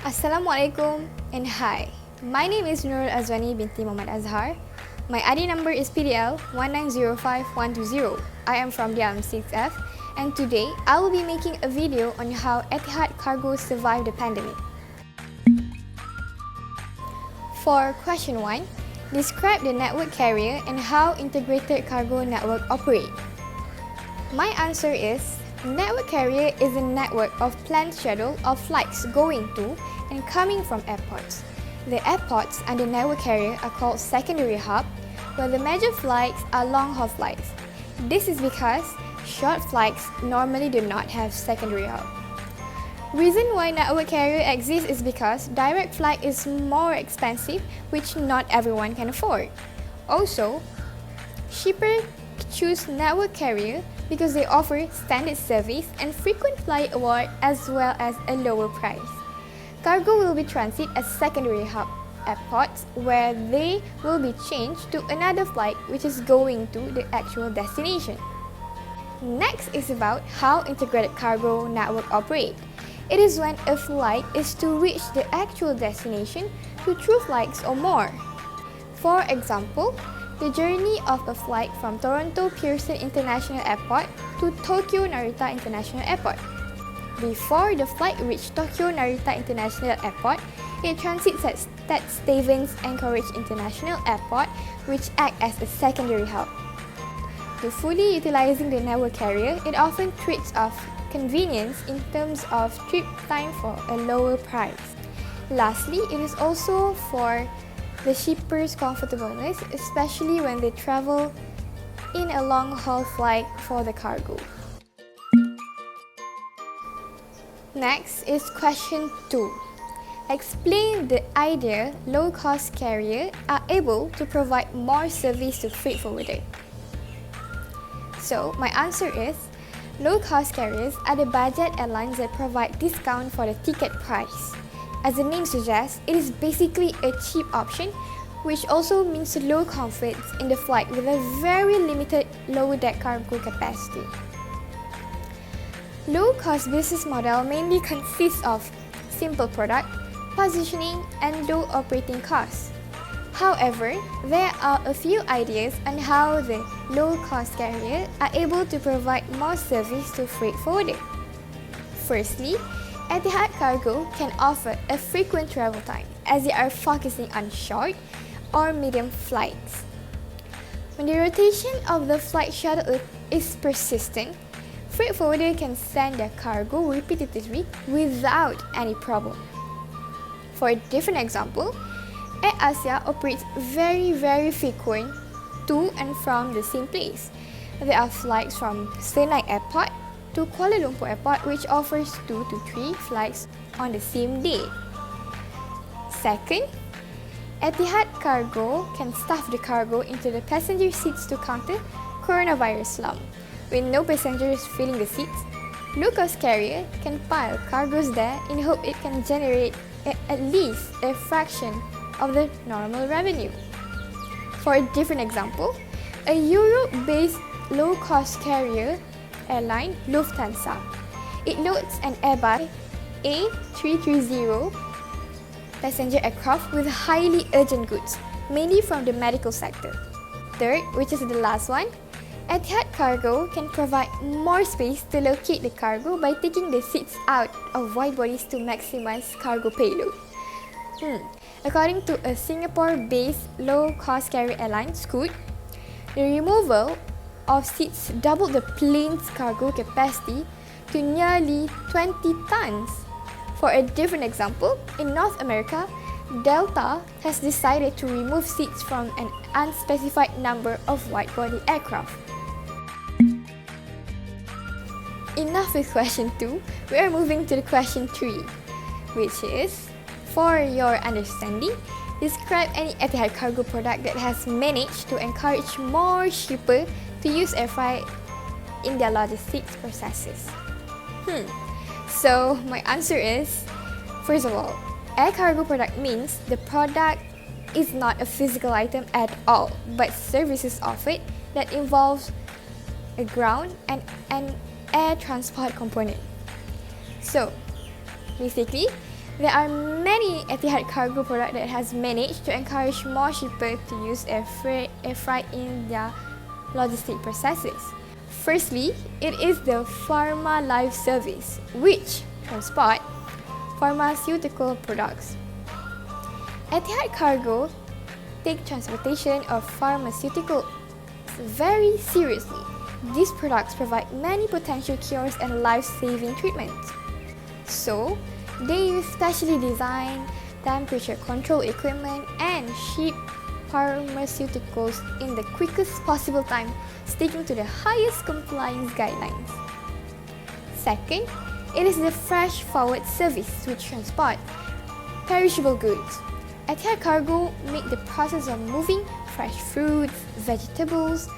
Assalamualaikum and hi. My name is Nurul Azwani binti Muhammad Azhar. My ID number is PDL 1905120. I am from the 6F and today I will be making a video on how Etihad Cargo survived the pandemic. For question 1, describe the network carrier and how integrated cargo network operate. My answer is, network carrier is a network of planned schedule of flights going to and coming from airports. The airports and the network carrier are called secondary hub, where the major flights are long-haul flights. This is because short flights normally do not have secondary hub. Reason why network carrier exists is because direct flight is more expensive, which not everyone can afford. Also, shippers choose network carrier because they offer standard service and frequent flight award as well as a lower price. Cargo will be transit at secondary hub airports where they will be changed to another flight which is going to the actual destination. Next is about how integrated cargo network operate. It is when a flight is to reach the actual destination to 2 flights or more. For example, the journey of a flight from Toronto Pearson International Airport to Tokyo Narita International Airport. Before the flight reached Tokyo Narita International Airport, it transits at Stevens Anchorage International Airport, which acts as a secondary hub. To fully utilizing the network carrier, it often trades off convenience in terms of trip time for a lower price. Lastly, it is also for the shippers' comfortableness, especially when they travel in a long-haul flight for the cargo. Next is question 2. Explain the idea low-cost carrier are able to provide more service to freight forwarder. So, my answer is, low-cost carriers are the budget airlines that provide discount for the ticket price. As the name suggests, it is basically a cheap option, which also means low comfort in the flight with a very limited lower deck cargo capacity. Low-cost business model mainly consists of simple product, positioning, and low operating costs. However, there are a few ideas on how the low-cost carrier are able to provide more service to freight forwarder. Firstly, Etihad Cargo can offer a frequent travel time as they are focusing on short or medium flights. When the rotation of the flight schedule is persistent, freight forwarder can send their cargo repetitively without any problem. For a different example, AirAsia operates very frequent to and from the same place. There are flights from Senai Airport to Kuala Lumpur Airport which offers 2 to 3 flights on the same day. Second, Etihad Cargo can stuff the cargo into the passenger seats to counter coronavirus slump. With no passengers filling the seats, low-cost carrier can pile cargoes there in hope it can generate at least a fraction of the normal revenue. For a different example, a Europe-based low-cost carrier airline Lufthansa. It loads an Airbus A330 passenger aircraft with highly urgent goods, mainly from the medical sector. Third, which is the last one, Etihad Cargo can provide more space to locate the cargo by taking the seats out of wide bodies to maximize cargo payload. According to a Singapore-based low-cost carrier airline, Scoot, the removal of seats doubled the plane's cargo capacity to nearly 20 tons. For a different example, in North America, Delta has decided to remove seats from an unspecified number of wide-body aircraft. Enough with question 2, we are moving to the question 3, which is, for your understanding, describe any Etihad Cargo product that has managed to encourage more shippers to use air freight in their logistics processes. So, my answer is, first of all, air cargo product means the product is not a physical item at all, but services offered that involves a ground and an air transport component. So, basically, There are many Etihad Cargo products that has managed to encourage more shippers to use air freight in their logistic processes. Firstly, it is the Pharma Life Service, which transport pharmaceutical products. Etihad Cargo take transportation of pharmaceuticals very seriously. These products provide many potential cures and life-saving treatments. So, they use specially designed temperature control equipment and ship pharmaceuticals in the quickest possible time, sticking to the highest compliance guidelines. Second, it is the Fresh Forward service, which transport perishable goods. Etihad Cargo make the process of moving fresh fruits, vegetables,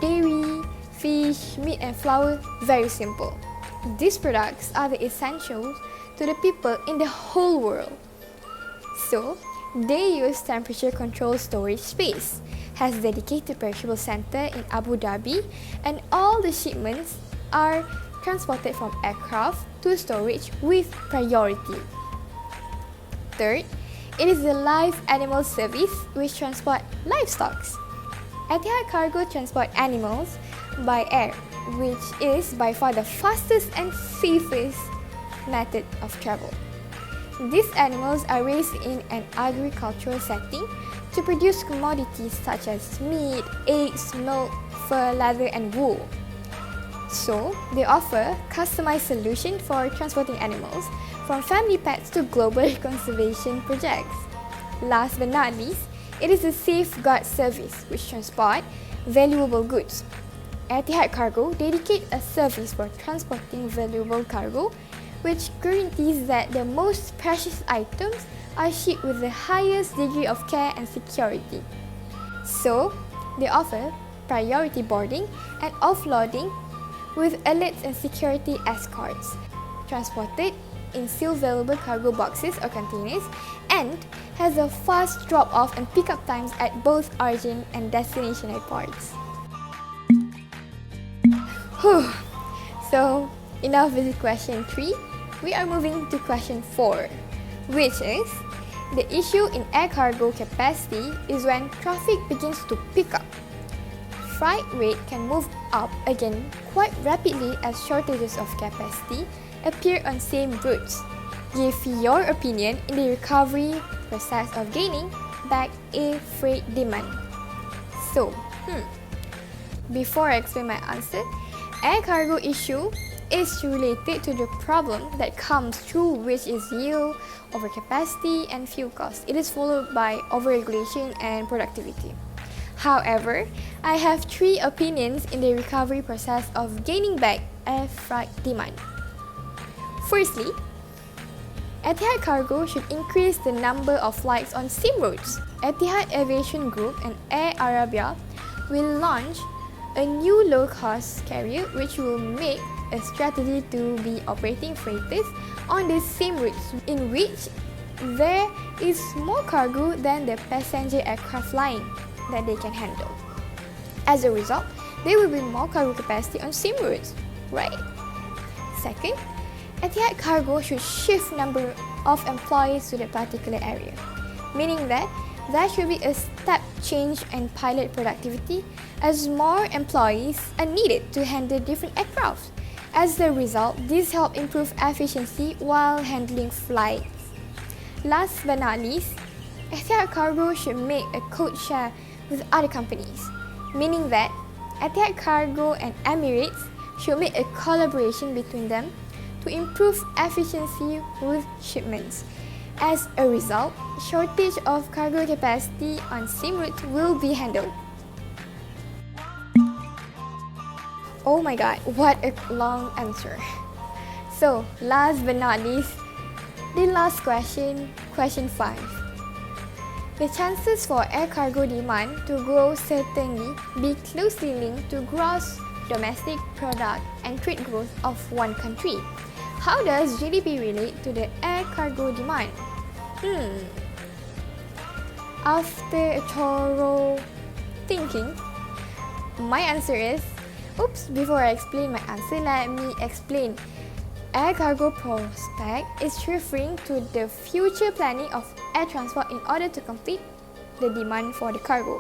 dairy, fish, meat and flour very simple. These products are the essentials to the people in the whole world. So, they use temperature control storage space, has dedicated perishable center in Abu Dhabi, and all the shipments are transported from aircraft to storage with priority. Third, it is the Live Animal Service, which transport livestock. Etihad Cargo transport animals by air, which is by far the fastest and safest method of travel. These animals are raised in an agricultural setting to produce commodities such as meat, eggs, milk, fur, leather, and wool. So, they offer customized solutions for transporting animals from family pets to global conservation projects. Last but not least, it is a safeguard service which transport valuable goods. Etihad Cargo dedicates a service for transporting valuable cargo, which guarantees that the most precious items are shipped with the highest degree of care and security. So, they offer priority boarding and offloading with alerts and security escorts, transported in sealed valuable cargo boxes or containers, and has a fast drop-off and pick-up times at both origin and destination airports. So, enough with question 3. We are moving to question 4, which is, the issue in air cargo capacity is when traffic begins to pick up. Freight rate can move up again quite rapidly as shortages of capacity appear on same routes. Give your opinion in the recovery process of gaining back air freight demand. So, before I explain my answer, air cargo issue is related to the problem that comes through, which is yield, overcapacity, and fuel cost. It is followed by overregulation and productivity. However, I have 3 opinions in the recovery process of gaining back air freight demand. Firstly, Etihad Cargo should increase the number of flights on SIM routes. Etihad Aviation Group and Air Arabia will launch a new low-cost carrier which will make a strategy to be operating freighters on the same routes in which there is more cargo than the passenger aircraft line that they can handle. As a result, there will be more cargo capacity on same routes, right? Second, Etihad Cargo should shift number of employees to the particular area, meaning that there should be a step change in pilot productivity as more employees are needed to handle different aircraft. As a result, this helps improve efficiency while handling flights. Last but not least, Etihad Cargo should make a code share with other companies, meaning that Etihad Cargo and Emirates should make a collaboration between them to improve efficiency with shipments. As a result, shortage of cargo capacity on same routes will be handled. Oh my god, what a long answer. So, last but not least, the last question, question 5. The chances for air cargo demand to grow certainly be closely linked to gross domestic product and trade growth of one country. How does GDP relate to the air cargo demand? After a thorough thinking, my answer is, before I explain my answer, let me explain air cargo prospect is referring to the future planning of air transport in order to complete the demand for the cargo.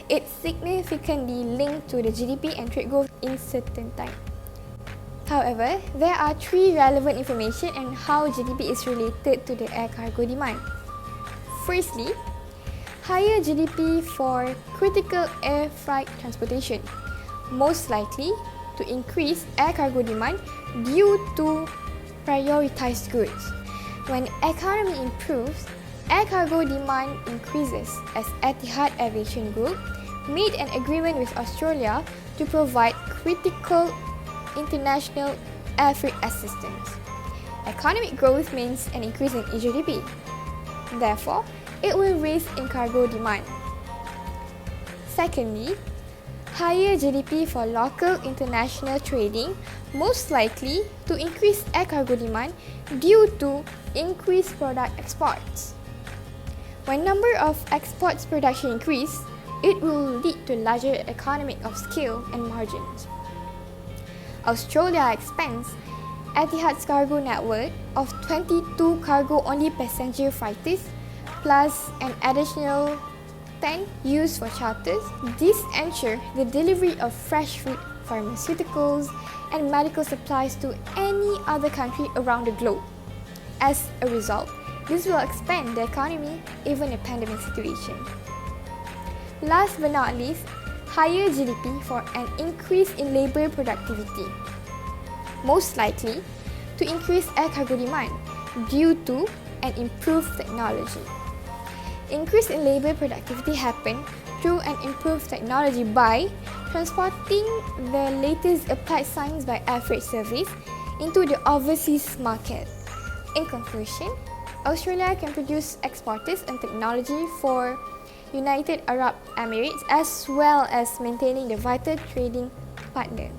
It's significantly linked to the GDP and trade growth in certain time. However, there are three relevant information on how GDP is related to the air cargo demand. Firstly, higher GDP for critical air freight transportation, most likely to increase air cargo demand due to prioritized goods. When economy improves, air cargo demand increases as Etihad Aviation Group made an agreement with Australia to provide critical international air freight assistance. Economic growth means an increase in GDP. Therefore, it will raise in cargo demand. Secondly, higher GDP for local international trading, most likely to increase air cargo demand due to increased product exports. When number of exports production increase, it will lead to larger economies of scale and margins. Australia expands Etihad Cargo network of 22 cargo-only passenger freighters plus an additional 10 used for charters. This ensures the delivery of fresh food, pharmaceuticals, and medical supplies to any other country around the globe. As a result, this will expand the economy even in a pandemic situation. Last but not least, higher GDP for an increase in labor productivity, most likely to increase air cargo demand due to an improved technology. Increase in labor productivity happen through an improved technology by transporting the latest applied science by air freight service into the overseas market. In conclusion, Australia can produce exporters and technology for United Arab Emirates as well as maintaining the vital trading partner.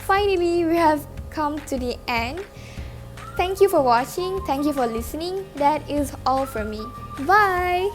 Finally, we have come to the end. Thank you for watching. Thank you for listening. That is all from me. Bye!